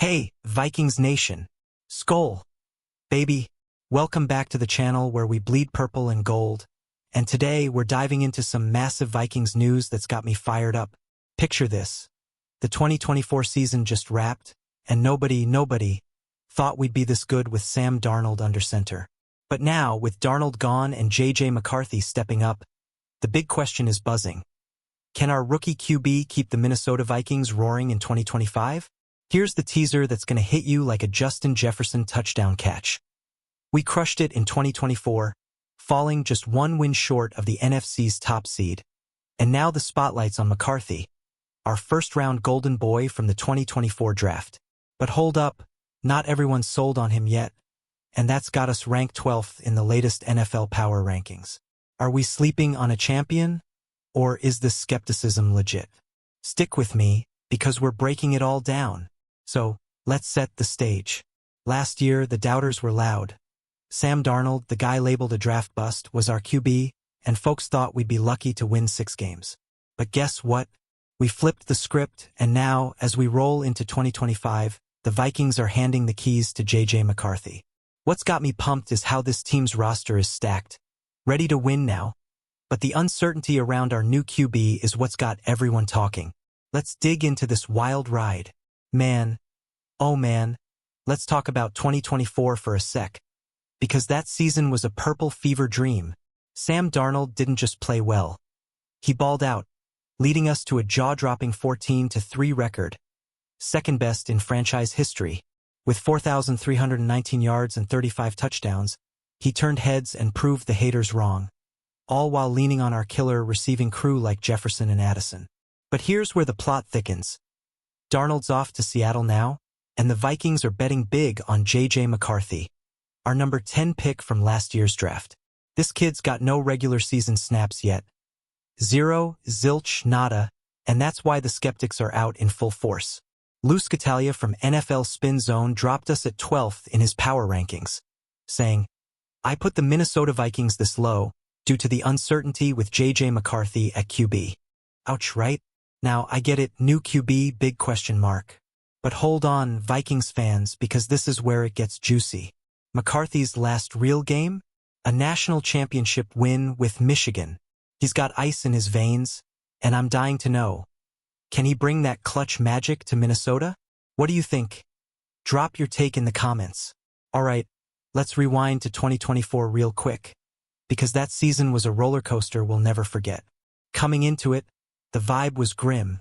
Hey, Vikings Nation. Skol. Baby, welcome back to the channel where we bleed purple and gold. And today we're diving into some massive Vikings news that's got me fired up. Picture this. The 2024 season just wrapped, and nobody thought we'd be this good with Sam Darnold under center. But now, with Darnold gone and J.J. McCarthy stepping up, the big question is buzzing. Can our rookie QB keep the Minnesota Vikings roaring in 2025? Here's the teaser that's going to hit you like a Justin Jefferson touchdown catch. We crushed it in 2024, falling just one win short of the NFC's top seed. And now the spotlight's on McCarthy, our first-round golden boy from the 2024 draft. But hold up, not everyone's sold on him yet, and that's got us ranked 12th in the latest NFL Power Rankings. Are we sleeping on a champion, or is this skepticism legit? Stick with me, because we're breaking it all down. So, let's set the stage. Last year, the doubters were loud. Sam Darnold, the guy labeled a draft bust, was our QB, and folks thought we'd be lucky to win 6 games. But guess what? We flipped the script, and now, as we roll into 2025, the Vikings are handing the keys to J.J. McCarthy. What's got me pumped is how this team's roster is stacked. Ready to win now. But the uncertainty around our new QB is what's got everyone talking. Let's dig into this wild ride. Man, oh man, let's talk about 2024 for a sec. Because that season was a purple fever dream. Sam Darnold didn't just play well. He balled out, leading us to a jaw-dropping 14-3 record, second best in franchise history. With 4,319 yards and 35 touchdowns, he turned heads and proved the haters wrong, all while leaning on our killer receiving crew like Jefferson and Addison. But here's where the plot thickens. Darnold's off to Seattle now, and the Vikings are betting big on J.J. McCarthy, our number 10 pick from last year's draft. This kid's got no regular season snaps yet. Zero, zilch, nada, and that's why the skeptics are out in full force. Lou Scatalia from NFL Spin Zone dropped us at 12th in his power rankings, saying, "I put the Minnesota Vikings this low due to the uncertainty with J.J. McCarthy at QB. Ouch, right? Now, I get it, new QB, big question mark. But hold on, Vikings fans, because this is where it gets juicy. McCarthy's last real game? A national championship win with Michigan. He's got ice in his veins, and I'm dying to know. Can he bring that clutch magic to Minnesota? What do you think? Drop your take in the comments. Alright, let's rewind to 2024 real quick, because that season was a roller coaster we'll never forget. Coming into it, the vibe was grim.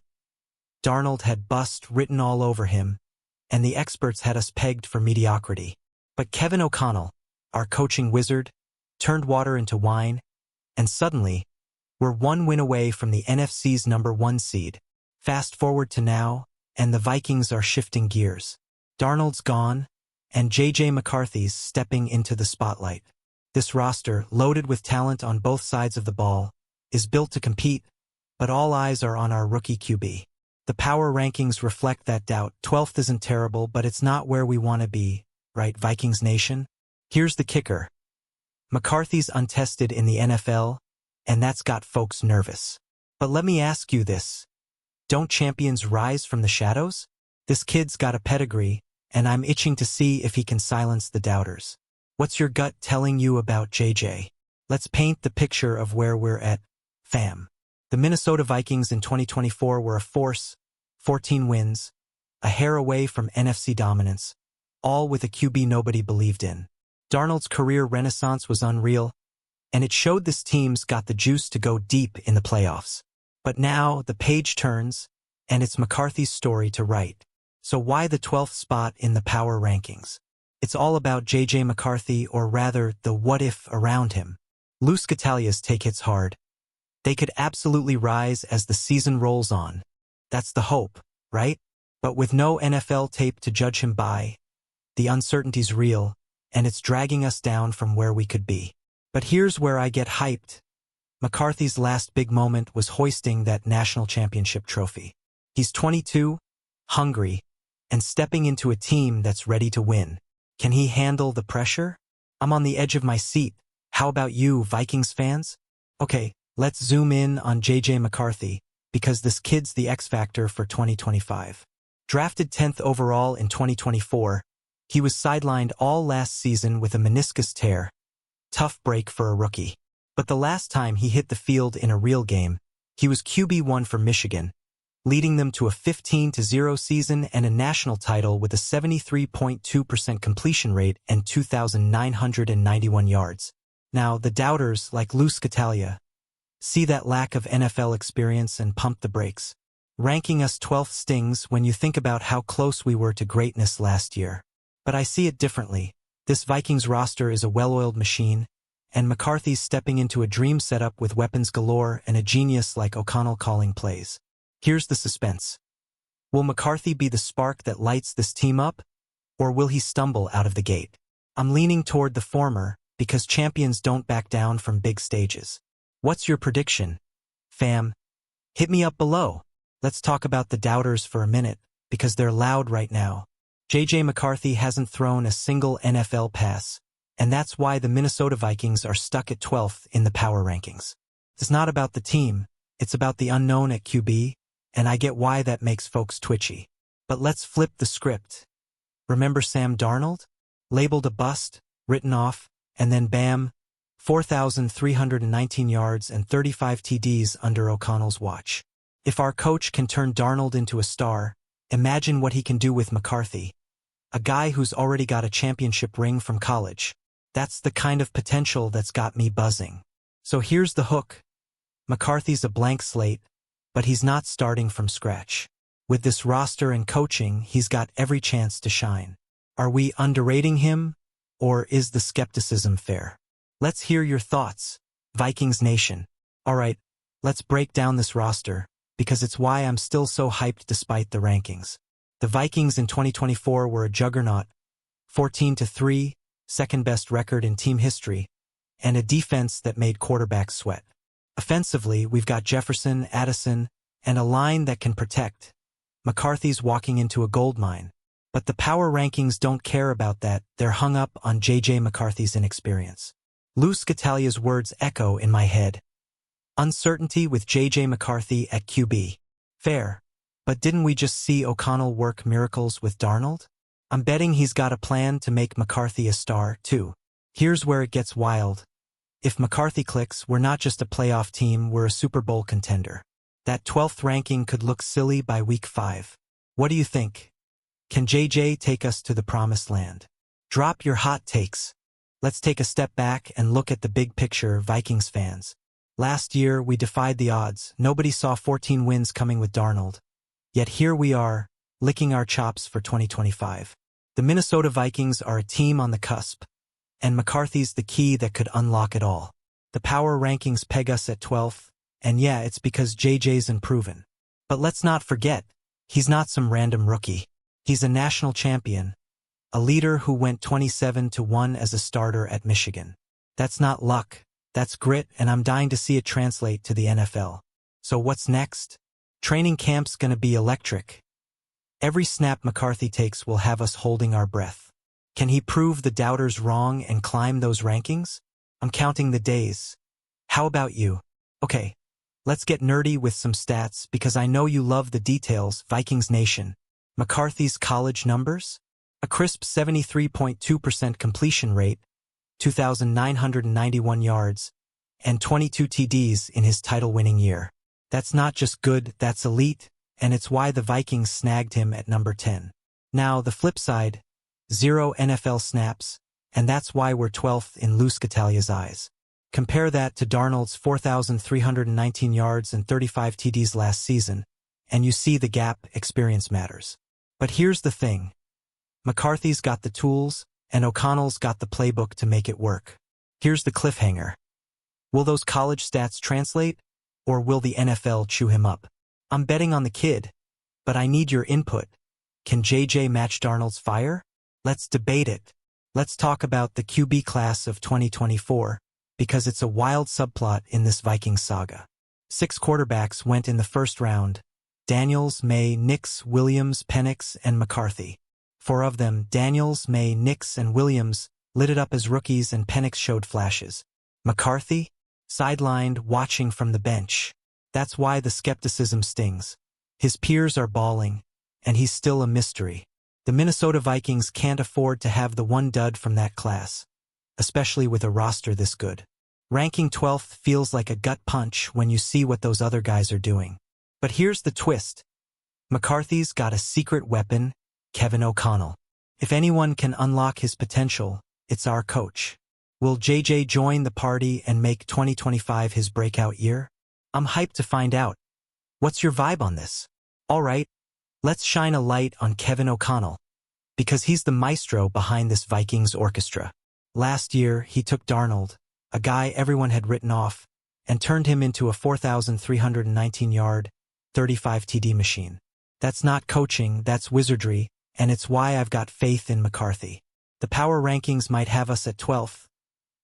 Darnold had bust written all over him, and the experts had us pegged for mediocrity. But Kevin O'Connell, our coaching wizard, turned water into wine, and suddenly, we're one win away from the NFC's number 1 seed. Fast forward to now, and the Vikings are shifting gears. Darnold's gone, and J.J. McCarthy's stepping into the spotlight. This roster, loaded with talent on both sides of the ball, is built to compete, but all eyes are on our rookie QB. The power rankings reflect that doubt. 12th isn't terrible, but it's not where we want to be, right, Vikings Nation? Here's the kicker. McCarthy's untested in the NFL, and that's got folks nervous. But let me ask you this. Don't champions rise from the shadows? This kid's got a pedigree, and I'm itching to see if he can silence the doubters. What's your gut telling you about JJ? Let's paint the picture of where we're at, fam. The Minnesota Vikings in 2024 were a force, 14 wins, a hair away from NFC dominance, all with a QB nobody believed in. Darnold's career renaissance was unreal, and it showed this team's got the juice to go deep in the playoffs. But now the page turns, and it's McCarthy's story to write. So why the 12th spot in the power rankings? It's all about J.J. McCarthy, or rather, the what-if around him. Lou Scatalia's take hits hard. They could absolutely rise as the season rolls on. That's the hope, right? But with no NFL tape to judge him by, the uncertainty's real, and it's dragging us down from where we could be. But here's where I get hyped. McCarthy's last big moment was hoisting that national championship trophy. He's 22, hungry, and stepping into a team that's ready to win. Can he handle the pressure? I'm on the edge of my seat. How about you, Vikings fans? Okay, let's zoom in on J.J. McCarthy, because this kid's the X factor for 2025. Drafted 10th overall in 2024, he was sidelined all last season with a meniscus tear. Tough break for a rookie. But the last time he hit the field in a real game, he was QB1 for Michigan, leading them to a 15-0 season and a national title with a 73.2% completion rate and 2,991 yards. Now, the doubters, like Lou Scatalia, see that lack of NFL experience and pump the brakes. Ranking us 12th stings when you think about how close we were to greatness last year. But I see it differently. This Vikings roster is a well-oiled machine, and McCarthy's stepping into a dream setup with weapons galore and a genius like O'Connell calling plays. Here's the suspense. Will McCarthy be the spark that lights this team up, or will he stumble out of the gate? I'm leaning toward the former, because champions don't back down from big stages. What's your prediction, fam? Hit me up below. Let's talk about the doubters for a minute, because they're loud right now. J.J. McCarthy hasn't thrown a single NFL pass, and that's why the Minnesota Vikings are stuck at 12th in the power rankings. It's not about the team, it's about the unknown at QB, and I get why that makes folks twitchy. But let's flip the script. Remember Sam Darnold? Labeled a bust, written off, and then bam, 4,319 yards and 35 TDs under O'Connell's watch. If our coach can turn Darnold into a star, imagine what he can do with McCarthy, a guy who's already got a championship ring from college. That's the kind of potential that's got me buzzing. So here's the hook. McCarthy's a blank slate, but he's not starting from scratch. With this roster and coaching, he's got every chance to shine. Are we underrating him, or is the skepticism fair? Let's hear your thoughts, Vikings Nation. All right, let's break down this roster, because it's why I'm still so hyped despite the rankings. The Vikings in 2024 were a juggernaut, 14-3, second-best record in team history, and a defense that made quarterbacks sweat. Offensively, we've got Jefferson, Addison, and a line that can protect. McCarthy's walking into a gold mine. But the power rankings don't care about that, they're hung up on J.J. McCarthy's inexperience. Lou Scatalia's words echo in my head. Uncertainty with J.J. McCarthy at QB. Fair. But didn't we just see O'Connell work miracles with Darnold? I'm betting he's got a plan to make McCarthy a star, too. Here's where it gets wild. If McCarthy clicks, we're not just a playoff team, we're a Super Bowl contender. That 12th ranking could look silly by week 5. What do you think? Can JJ take us to the promised land? Drop your hot takes. Let's take a step back and look at the big picture, Vikings fans. Last year, we defied the odds. Nobody saw 14 wins coming with Darnold. Yet here we are, licking our chops for 2025. The Minnesota Vikings are a team on the cusp, and McCarthy's the key that could unlock it all. The power rankings peg us at 12th, and yeah, it's because JJ's unproven. But let's not forget, he's not some random rookie. He's a national champion, a leader who went 27-1 as a starter at Michigan. That's not luck, that's grit, and I'm dying to see it translate to the NFL. So what's next? Training camp's gonna be electric. Every snap McCarthy takes will have us holding our breath. Can he prove the doubters wrong and climb those rankings? I'm counting the days. How about you? Okay, let's get nerdy with some stats because I know you love the details, Vikings Nation. McCarthy's college numbers? A crisp 73.2% completion rate, 2,991 yards, and 22 TDs in his title-winning year. That's not just good, that's elite, and it's why the Vikings snagged him at number 10. Now, the flip side, 0 NFL snaps, and that's why we're 12th in Lou Scatalia's eyes. Compare that to Darnold's 4,319 yards and 35 TDs last season, and you see the gap. Experience matters. But here's the thing. McCarthy's got the tools, and O'Connell's got the playbook to make it work. Here's the cliffhanger. Will those college stats translate, or will the NFL chew him up? I'm betting on the kid, but I need your input. Can JJ match Darnold's fire? Let's debate it. Let's talk about the QB class of 2024, because it's a wild subplot in this Vikings saga. 6 quarterbacks went in the first round: Daniels, May, Nix, Williams, Penix, and McCarthy. 4 of them, Daniels, May, Nix, and Williams, lit it up as rookies, and Penix showed flashes. McCarthy? Sidelined, watching from the bench. That's why the skepticism stings. His peers are bawling, and he's still a mystery. The Minnesota Vikings can't afford to have the one dud from that class, especially with a roster this good. Ranking 12th feels like a gut punch when you see what those other guys are doing. But here's the twist. McCarthy's got a secret weapon, Kevin O'Connell. If anyone can unlock his potential, it's our coach. Will JJ join the party and make 2025 his breakout year? I'm hyped to find out. What's your vibe on this? All right, let's shine a light on Kevin O'Connell, because he's the maestro behind this Vikings orchestra. Last year, he took Darnold, a guy everyone had written off, and turned him into a 4,319-yard, 35 TD machine. That's not coaching, that's wizardry, and it's why I've got faith in McCarthy. The power rankings might have us at 12th,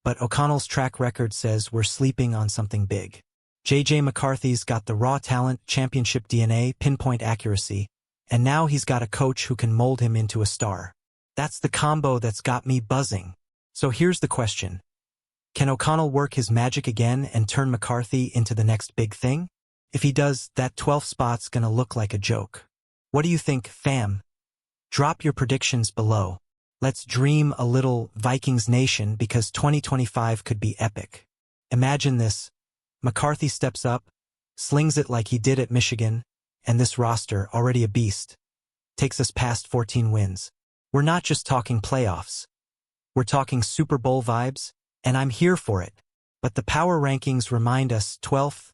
but O'Connell's track record says we're sleeping on something big. JJ McCarthy's got the raw talent, championship DNA, pinpoint accuracy, and now he's got a coach who can mold him into a star. That's the combo that's got me buzzing. So here's the question. Can O'Connell work his magic again and turn McCarthy into the next big thing? If he does, that 12th spot's gonna look like a joke. What do you think, fam? Drop your predictions below. Let's dream a little, Vikings Nation, because 2025 could be epic. Imagine this. McCarthy steps up, slings it like he did at Michigan, and this roster, already a beast, takes us past 14 wins. We're not just talking playoffs. We're talking Super Bowl vibes, and I'm here for it. But the power rankings remind us 12th,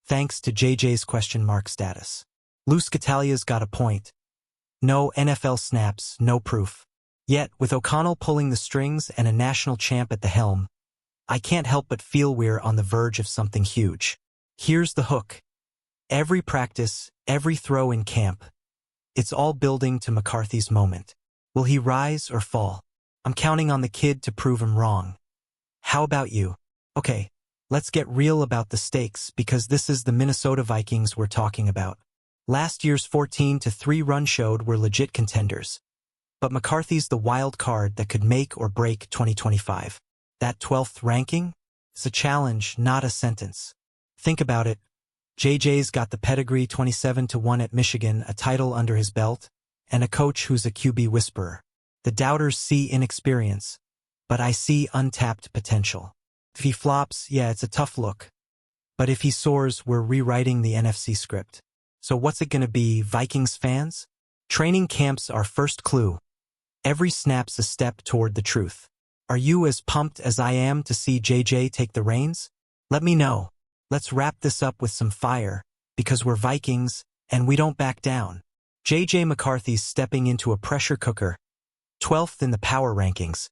thanks to JJ's question mark status. Lou Scatalia's got a point. No NFL snaps, no proof. Yet, with O'Connell pulling the strings and a national champ at the helm, I can't help but feel we're on the verge of something huge. Here's the hook. Every practice, every throw in camp, it's all building to McCarthy's moment. Will he rise or fall? I'm counting on the kid to prove him wrong. How about you? Okay, let's get real about the stakes, because this is the Minnesota Vikings we're talking about. Last year's 14-3 run showed we're legit contenders. But McCarthy's the wild card that could make or break 2025. That 12th ranking? It's a challenge, not a sentence. Think about it. JJ's got the pedigree, 27-1 at Michigan, a title under his belt, and a coach who's a QB whisperer. The doubters see inexperience, but I see untapped potential. If he flops, yeah, it's a tough look. But if he soars, we're rewriting the NFC script. So what's it gonna be, Vikings fans? Training camp's our first clue. Every snap's a step toward the truth. Are you as pumped as I am to see JJ take the reins? Let me know. Let's wrap this up with some fire, because we're Vikings, and we don't back down. JJ McCarthy's stepping into a pressure cooker, 12th in the power rankings,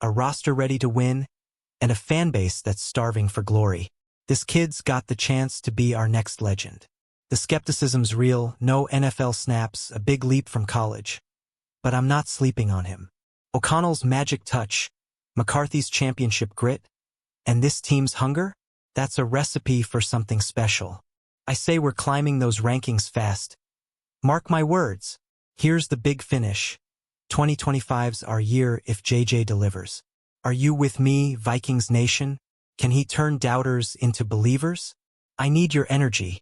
a roster ready to win, and a fan base that's starving for glory. This kid's got the chance to be our next legend. The skepticism's real, no NFL snaps, a big leap from college. But I'm not sleeping on him. O'Connell's magic touch, McCarthy's championship grit, and this team's hunger? That's a recipe for something special. I say we're climbing those rankings fast. Mark my words. Here's the big finish. 2025's our year if JJ delivers. Are you with me, Vikings Nation? Can he turn doubters into believers? I need your energy.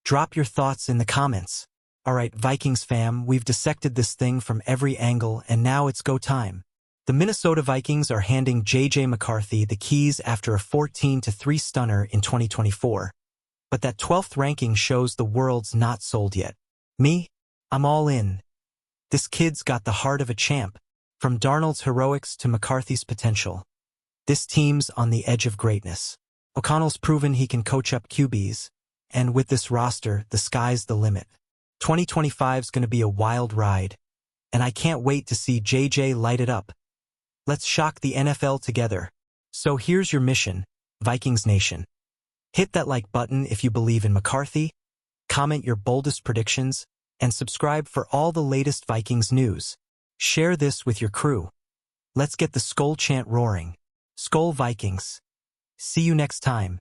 Drop your thoughts in the comments. Alright, Vikings fam, we've dissected this thing from every angle, and now it's go time. The Minnesota Vikings are handing JJ McCarthy the keys after a 14-3 stunner in 2024. But that 12th ranking shows the world's not sold yet. Me? I'm all in. This kid's got the heart of a champ. From Darnold's heroics to McCarthy's potential. This team's on the edge of greatness. O'Connell's proven he can coach up QBs, and with this roster, the sky's the limit. 2025's gonna be a wild ride, and I can't wait to see JJ light it up. Let's shock the NFL together. So here's your mission, Vikings Nation. Hit that like button if you believe in McCarthy, comment your boldest predictions, and subscribe for all the latest Vikings news. Share this with your crew. Let's get the Skol chant roaring. Skol Vikings. See you next time.